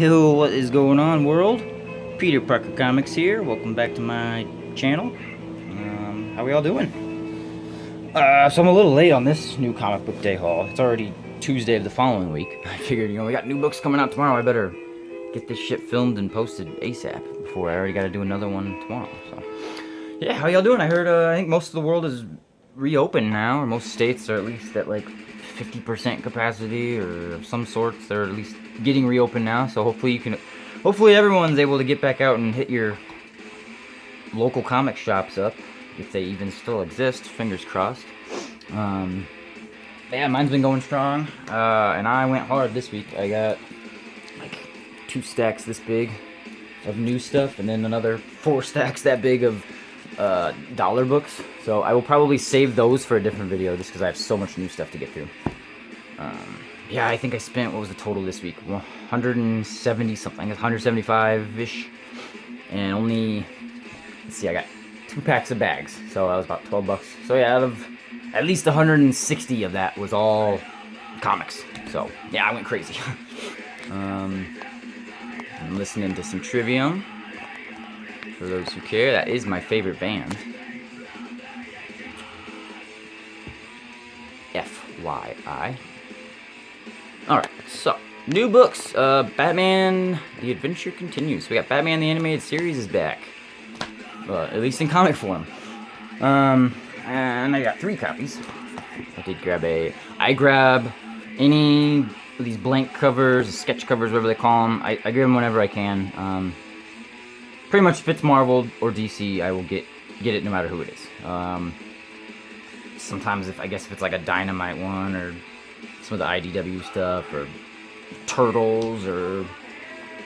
Yo, what is going on, world? Peter Parker Comics here. Welcome back to my channel. How we all doing? So I'm a little late on this new comic book day haul. It's already Tuesday of the following week. I figured, we got new books coming out tomorrow. I better get this shit filmed and posted ASAP before I already got to do another one tomorrow. So, yeah, how y'all doing? I heard, I think most of the world is reopened now, or most states are at least at like 50% capacity or of some sorts. They're at least getting reopened now, so hopefully everyone's able to get back out and hit your local comic shops up, if they even still exist. Fingers crossed. Yeah, mine's been going strong, and I went hard this week. I got like 2 stacks this big of new stuff, and then another 4 stacks that big of dollar books. So I will probably save those for a different video, just because I have so much new stuff to get through. Yeah, I think I spent, what was the total this week? 170 something, 175-ish. And only, let's see, I got 2 packs of bags, so that was about 12 bucks. So yeah, out of at least 160 of that was all comics. So yeah, I went crazy. I'm listening to some Trivium, for those who care. That is my favorite band. FYI. Alright, so, new books. Batman, The Adventure Continues. We got Batman the Animated Series is back. At least in comic form. And I got 3 copies. I did grab I grab any of these blank covers, sketch covers, whatever they call them. I grab them whenever I can. Pretty much if it's Marvel or DC, I will get it no matter who it is. Sometimes if it's like a Dynamite one, or some of the IDW stuff, or Turtles, or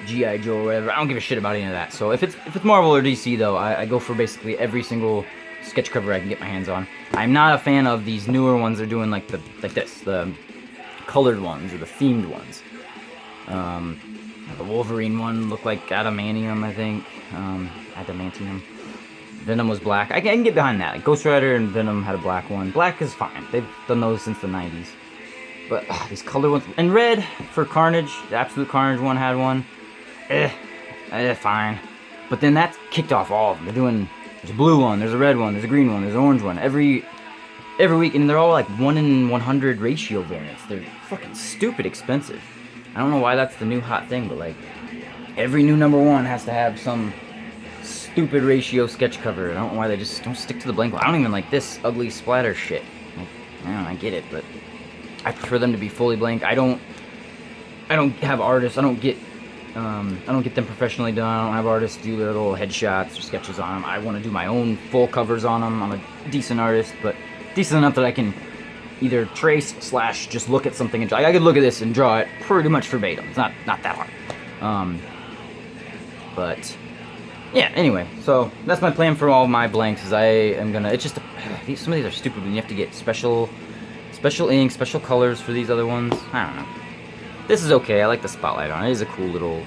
G.I. Joe, or whatever. I don't give a shit about any of that. So if it's Marvel or DC, though, I go for basically every single sketch cover I can get my hands on. I'm not a fan of these newer ones they're doing, like the colored ones, or the themed ones. The Wolverine one looked like adamantium, I think. Adamantium. Venom was black. I can get behind that. Like Ghost Rider and Venom had a black one. Black is fine. They've done those since the 90s. But these color ones, and red for Carnage, the Absolute Carnage one had one. Fine. But then that kicked off all of them. They're doing, there's a blue one, there's a red one, there's a green one, there's an orange one. Every week, and they're all like 1 in 100 ratio variants. They're fucking stupid expensive. I don't know why that's the new hot thing, but like, every new #1 has to have some stupid ratio sketch cover. I don't know why they just don't stick to the blank one. I don't even like this ugly splatter shit. Like, I get it, but I prefer them to be fully blank. I don't have artists. I don't get them professionally done. I don't have artists do their little headshots or sketches on them. I want to do my own full covers on them. I'm a decent artist, but decent enough that I can either trace / just look at something and draw. I could look at this and draw it pretty much verbatim. It's not that hard. But yeah, anyway, so that's my plan for all my blanks. Is I am gonna. It's just some of these are stupid, and you have to get special ink, special colors for these other ones. I don't know. This is okay. I like the spotlight on it. It is a cool little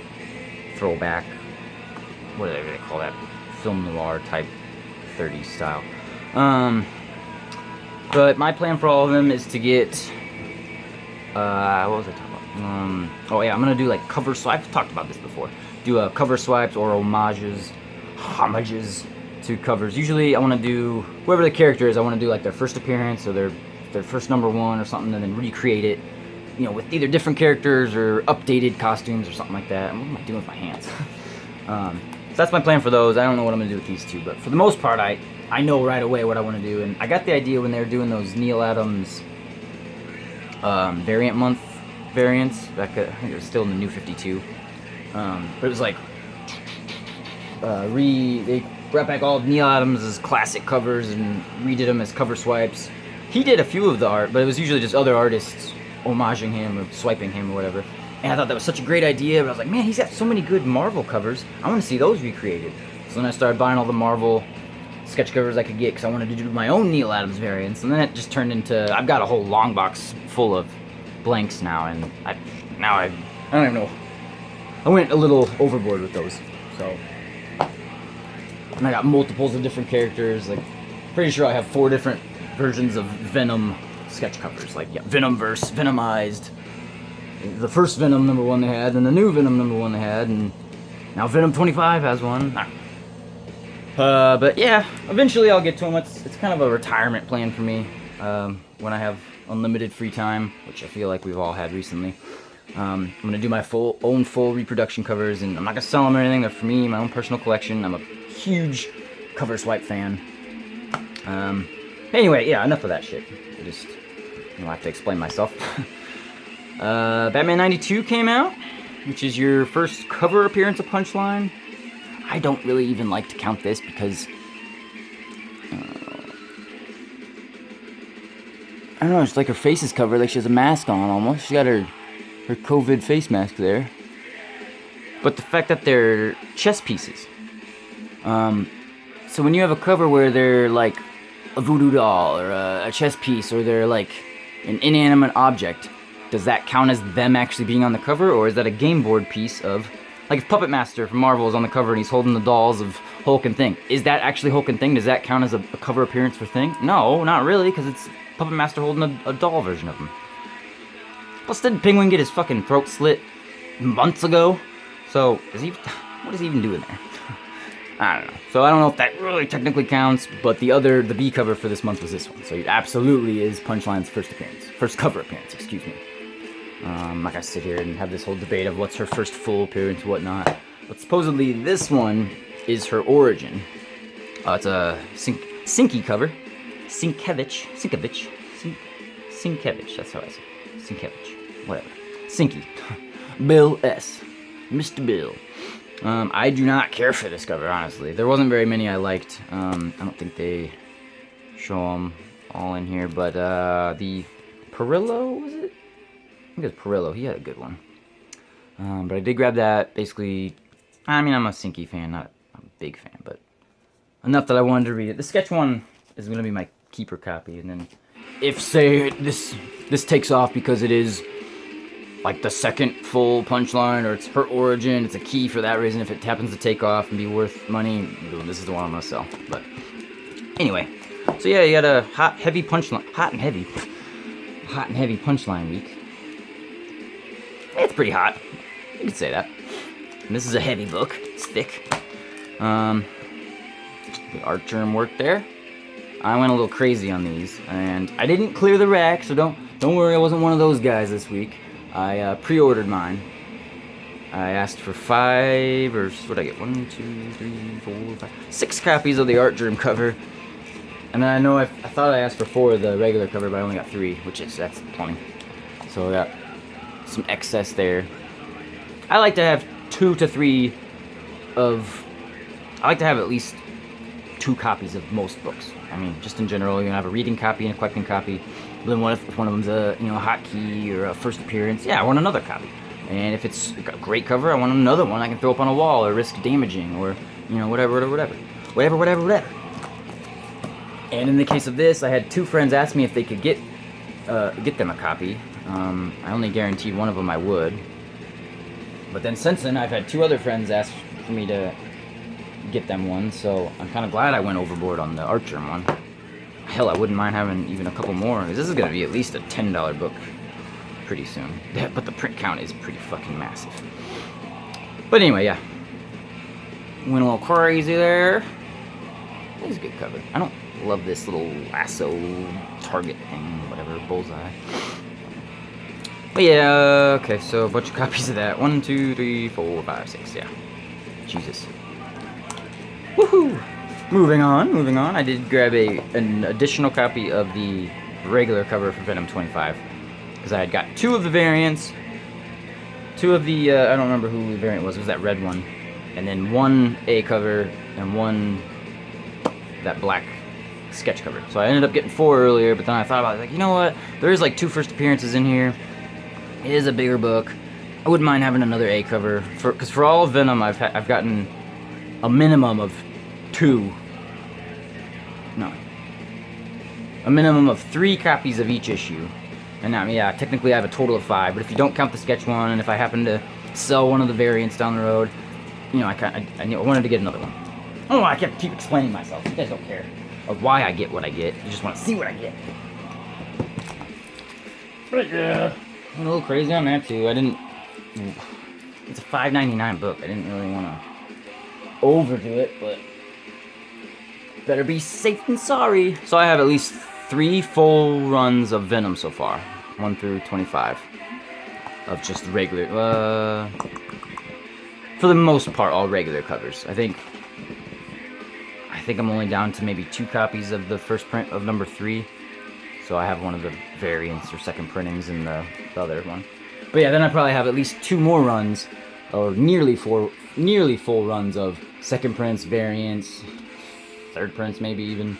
throwback. What do they call that? Film noir type 30s style. But my plan for all of them is to get. What was I talking about? Oh yeah, I'm gonna do like cover swipes. I've talked about this before. Do cover swipes or homages to covers. Usually, I want to do whoever the character is. I want to do like their first appearance or their first #1 or something, and then recreate it, with either different characters or updated costumes or something like that. What am I doing with my hands? So that's my plan for those. I don't know what I'm gonna do with these 2, but for the most part, I know right away what I want to do, and I got the idea when they were doing those Neil Adams variant month variants back at, I think it was still in the New 52. But it was like they brought back all of Neil Adams' classic covers and redid them as cover swipes. He did a few of the art, but it was usually just other artists homaging him or swiping him or whatever. And I thought that was such a great idea, but I was like, man, he's got so many good Marvel covers. I want to see those recreated. So then I started buying all the Marvel sketch covers I could get because I wanted to do my own Neil Adams variants. And then it just turned into, I've got a whole long box full of blanks now, and I don't even know. I went a little overboard with those. So, and I got multiples of different characters. Like, pretty sure I have 4 different versions of Venom sketch covers. Like, yeah, Venomverse, Venomized, The first Venom #1 they had, then the new Venom #1 they had, and now Venom 25 has one. But yeah, eventually I'll get to them. It's kind of a retirement plan for me. When I have unlimited free time, which I feel like we've all had recently. I'm gonna do my own full reproduction covers, and I'm not gonna sell them or anything. They're for me, my own personal collection. I'm a huge cover swipe fan. Anyway, yeah, enough of that shit. I just have to explain myself. Batman 92 came out, which is your first cover appearance of Punchline. I don't really even like to count this because I don't know, it's like her face is covered, like she has a mask on almost. She got her COVID face mask there. But the fact that they're chess pieces. So when you have a cover where they're like a voodoo doll or a chess piece, or they're like an inanimate object, does that count as them actually being on the cover, or is that a game board piece of, like if Puppet Master from Marvel is on the cover and he's holding the dolls of Hulk and Thing, is that actually Hulk and Thing? Does that count as a cover appearance for Thing? No, not really, because it's Puppet Master holding a doll version of him. Plus, didn't Penguin get his fucking throat slit months ago? So, what is he even doing there? I don't know. So I don't know if that really technically counts, but the B cover for this month was this one. So it absolutely is Punchline's first cover appearance, excuse me. I'm not gonna sit here and have this whole debate of what's her first full appearance, whatnot. But supposedly this is her origin. It's a Sinky cover. Sienkiewicz, that's how I say it. Sienkiewicz, whatever. Sinky. Bill S. Mr. Bill. I do not care for this cover, honestly. There wasn't very many I liked. I don't think they show them all in here, but the Perillo, was it? I think it was Perillo. He had a good one. But I did grab that. Basically, I mean, I'm a Sinky fan, not a big fan, but enough that I wanted to read it. The sketch one is going to be my keeper copy, and then if, say, this takes off because it is like the second full Punchline, or it's her origin, it's a key for that reason. If it happens to take off and be worth money, boom, this is the one I'm gonna sell. But anyway, so yeah, you got a hot and heavy Punchline week. It's pretty hot, you could say that. And this is a heavy book, it's thick. The art germ worked there. I went a little crazy on these, and I didn't clear the rack, so don't worry, I wasn't one of those guys this week. I pre-ordered mine. I asked for 5, or what'd I get? 1, 2, 3, 4, 5, 6 copies of the art germ cover. And then I thought I asked for 4 of the regular cover, but I only got 3, that's plenty. So I got some excess there. I like to have 2 to 3 I like to have at least 2 copies of most books. I mean, just in general, you have a reading copy and a collecting copy. But then what if one of them's a hotkey or a first appearance? Yeah, I want another copy. And if it's a great cover, I want another one I can throw up on a wall or risk damaging, or whatever. And in the case of this, I had 2 friends ask me if they could get them a copy. I only guaranteed one of them I would. But then since then, I've had 2 other friends ask for me to get them one, so I'm kind of glad I went overboard on the art germ one. Hell, I wouldn't mind having even a couple more, because this is going to be at least a $10 book pretty soon. But the print count is pretty fucking massive. But anyway, yeah. Went a little crazy there. It was a good cover. I don't love this little lasso target thing, whatever, bullseye. But yeah, okay, so a bunch of copies of that. 1, 2, 3, 4, 5, 6, yeah. Jesus. Woohoo! Moving on. I did grab an additional copy of the regular cover for Venom 25. Because I had got 2 of the variants. 2 of the, I don't remember who the variant was. It was that red one. And then 1 A cover and 1 that black sketch cover. So I ended up getting 4 earlier, but then I thought about it. Like, you know what? There is like 2 first appearances in here. It is a bigger book. I wouldn't mind having another A cover. Because for all of Venom, I've gotten a minimum of 2. No. A minimum of 3 copies of each issue. And now, yeah, technically I have a total of 5, but if you don't count the sketch one, and if I happen to sell one of the variants down the road, I wanted to get another one. Oh, I keep explaining myself. You guys don't care of why I get what I get. You just want to see what I get. But yeah, a little crazy on that too. I didn't. It's a $5.99 book. I didn't really want to overdo it, but better be safe than sorry. So I have at least 3 full runs of Venom so far, 1 through 25, of just regular. For the most part, all regular covers. I think I'm only down to maybe 2 copies of the first print of number 3. So I have one of the variants or second printings in the other one. But yeah, then I probably have at least 2 more runs, or nearly full runs of second prints, variants, third prints maybe even.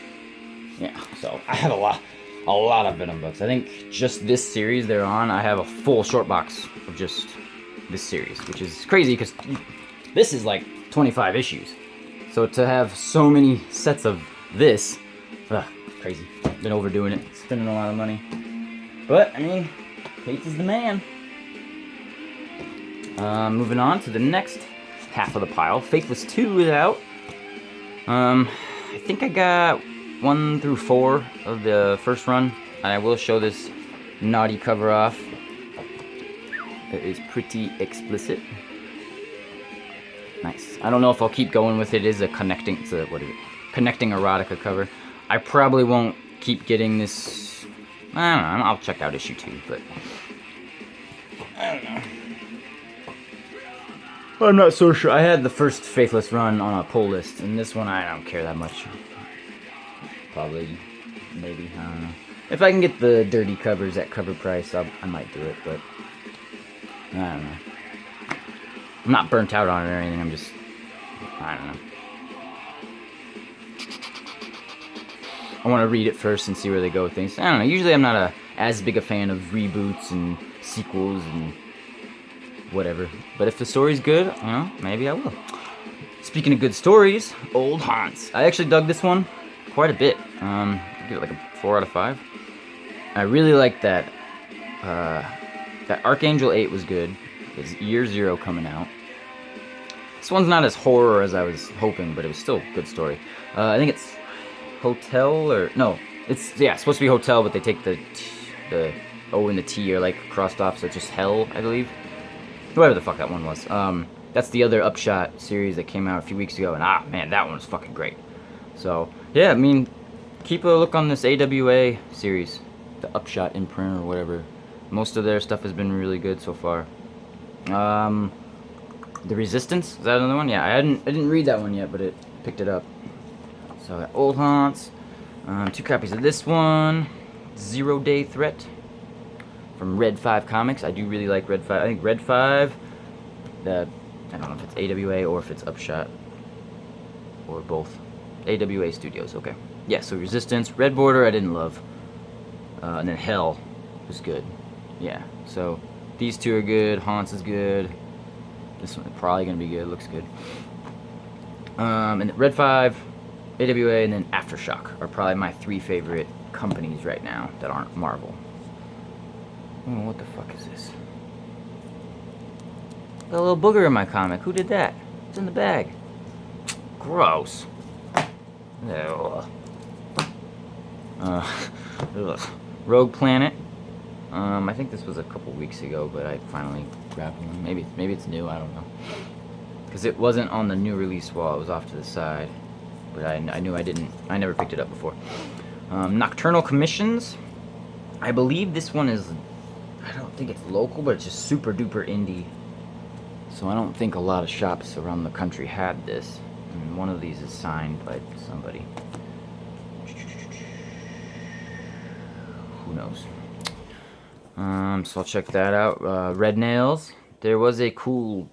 Yeah, so I have a lot of Venom books. I think just this series they're on, I have a full short box of just this series, which is crazy because this is like 25 issues. So to have so many sets of this, crazy. Been overdoing it, spending a lot of money. But, I mean, Pates is the man. Moving on to the next half of the pile. Faithless 2 is out. I think I got 1 through 4 of the first run. And I will show this naughty cover off. It is pretty explicit. Nice. I don't know if I'll keep going with it. It is a connecting erotica cover. I probably won't keep getting this. I don't know. I'll check out issue 2, but I don't know. I'm not so sure. I had the first Faithless run on a pull list, and this one I don't care that much. Probably, maybe, I don't know. If I can get the dirty covers at cover price, I might do it, but I don't know. I'm not burnt out on it or anything. I'm just, I don't know. I want to read it first and see where they go with things. I don't know. Usually I'm not as big a fan of reboots and sequels and whatever. But if the story's good, you know, maybe I will. Speaking of good stories, Old Haunts. I actually dug this one quite a bit. I give it like a 4 out of 5. I really like that. That Archangel 8 was good. It's Year 0 coming out. This one's not as horror as I was hoping, but it was still a good story. I think it's Hotel, or no, it's supposed to be Hotel, but they take the O and the T are like crossed off, so it's just Hell, I believe. Whatever the fuck that one was. That's the other Upshot series that came out a few weeks ago, and man, that one was fucking great. So yeah, I mean, keep a look on this AWA series, the Upshot imprint or whatever. Most of their stuff has been really good so far. The Resistance, is that another one? Yeah, I didn't read that one yet, but it picked it up. So I got Old Haunts, 2 copies of this one, 0 Day Threat from Red 5 Comics. I do really like Red 5. I think Red 5, I don't know if it's AWA or if it's Upshot, or both. AWA Studios, okay. Yeah, so Resistance, Red Border I didn't love, and then Hell was good. Yeah, so these 2 are good, Haunts is good, this one is probably going to be good, looks good. And Red 5, AWA, and then Aftershock are probably my 3 favorite companies right now that aren't Marvel. Oh, what the fuck is this? Got a little booger in my comic. Who did that? It's in the bag. Gross. Ugh. Rogue Planet. I think this was a couple weeks ago, but I finally grabbed one. Maybe it's new. I don't know. Because it wasn't on the new release wall. It was off to the side. But I knew I never picked it up before. Nocturnal Commissions. I believe this one is, I don't think it's local, but it's just super duper indie. So I don't think a lot of shops around the country had this. And one of these is signed by somebody. Who knows? So I'll check that out. Red Nails. There was a cool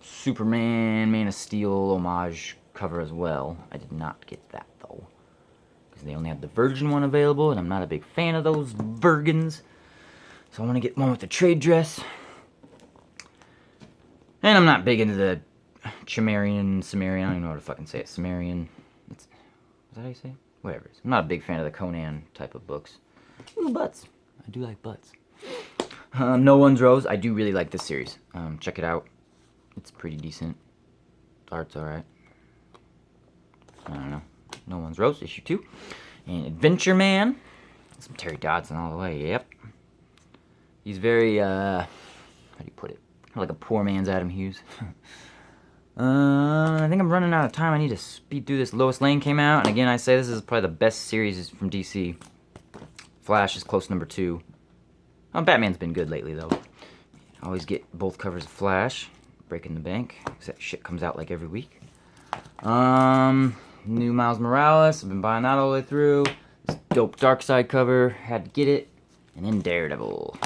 Superman Man of Steel homage cover as well. I did not get that though, because they only had the Virgin one available, and I'm not a big fan of those Virgins. So I want to get one with the trade dress. And I'm not big into the Cimmerian, I don't even know how to fucking say it. Cimmerian. Is that how you say it? Whatever it is. I'm not a big fan of the Conan type of books. Ooh, butts. I do like butts. No One's Rose. I do really like this series. Check it out. It's pretty decent. The art's alright. I don't know. No One's Rose, issue 2. And Adventure Man. Some Terry Dodson all the way, yep. He's very, how do you put it? Kind of like a poor man's Adam Hughes. I think I'm running out of time. I need to speed through this. Lois Lane came out, and again, I say this is probably the best series from DC. Flash is close number 2. Batman's been good lately, though. I always get both covers of Flash. Breaking the bank. That shit comes out like every week. New Miles Morales. I've been buying that all the way through. This dope Darkseid cover. Had to get it. And then Daredevil.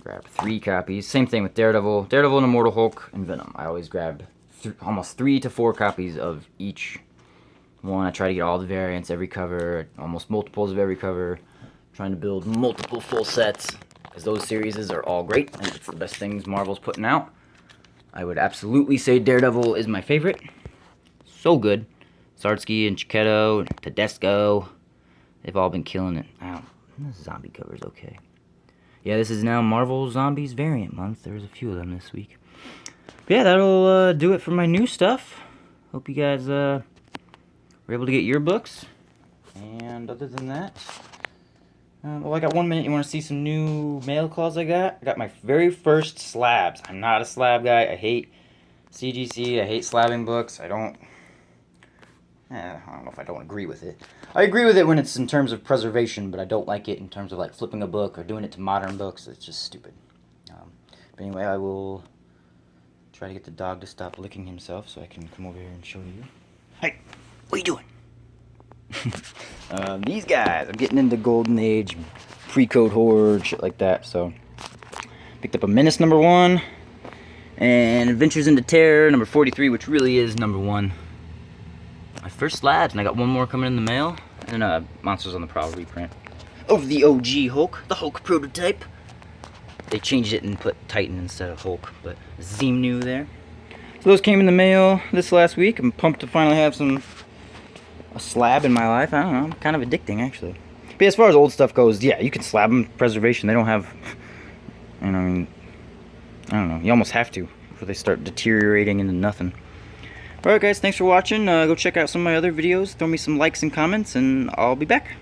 Grabbed 3 copies. Same thing with Daredevil. Daredevil and Immortal Hulk and Venom. I always grab almost 3 to 4 copies of each one. I try to get all the variants, every cover, almost multiples of every cover. Trying to build multiple full sets, because those series are all great, and it's the best things Marvel's putting out. I would absolutely say Daredevil is my favorite. So good. Sardsky and Chiquetto and Tedesco, they've all been killing it. This zombie cover's okay. Yeah, this is now Marvel Zombies variant month. There's a few of them this week. But yeah, that'll do it for my new stuff. Hope you guys were able to get your books. And other than that, well, I got 1 minute. You want to see some new mail calls I got? I got my very first slabs. I'm not a slab guy. I hate CGC. I hate slabbing books. I don't know if I don't agree with it. I agree with it when it's in terms of preservation, but I don't like it in terms of like flipping a book or doing it to modern books. It's just stupid. But anyway, I will try to get the dog to stop licking himself so I can come over here and show you. Hey, what are you doing? These guys, I'm getting into Golden Age, pre-code horde, shit like that. So picked up a Menace #1 and Adventures into Terror #43, which really is #1. My first slabs, and I got 1 more coming in the mail, and Monsters on the Prowl reprint of the OG Hulk, the Hulk prototype. They changed it and put Titan instead of Hulk, but NeW there. So those came in the mail this last week. I'm pumped to finally have a slab in my life. I don't know, kind of addicting actually. But as far as old stuff goes, yeah, you can slab them. Preservation, they don't have, I mean, I don't know, you almost have to before they start deteriorating into nothing. Alright guys, thanks for watching. Go check out some of my other videos, throw me some likes and comments, and I'll be back.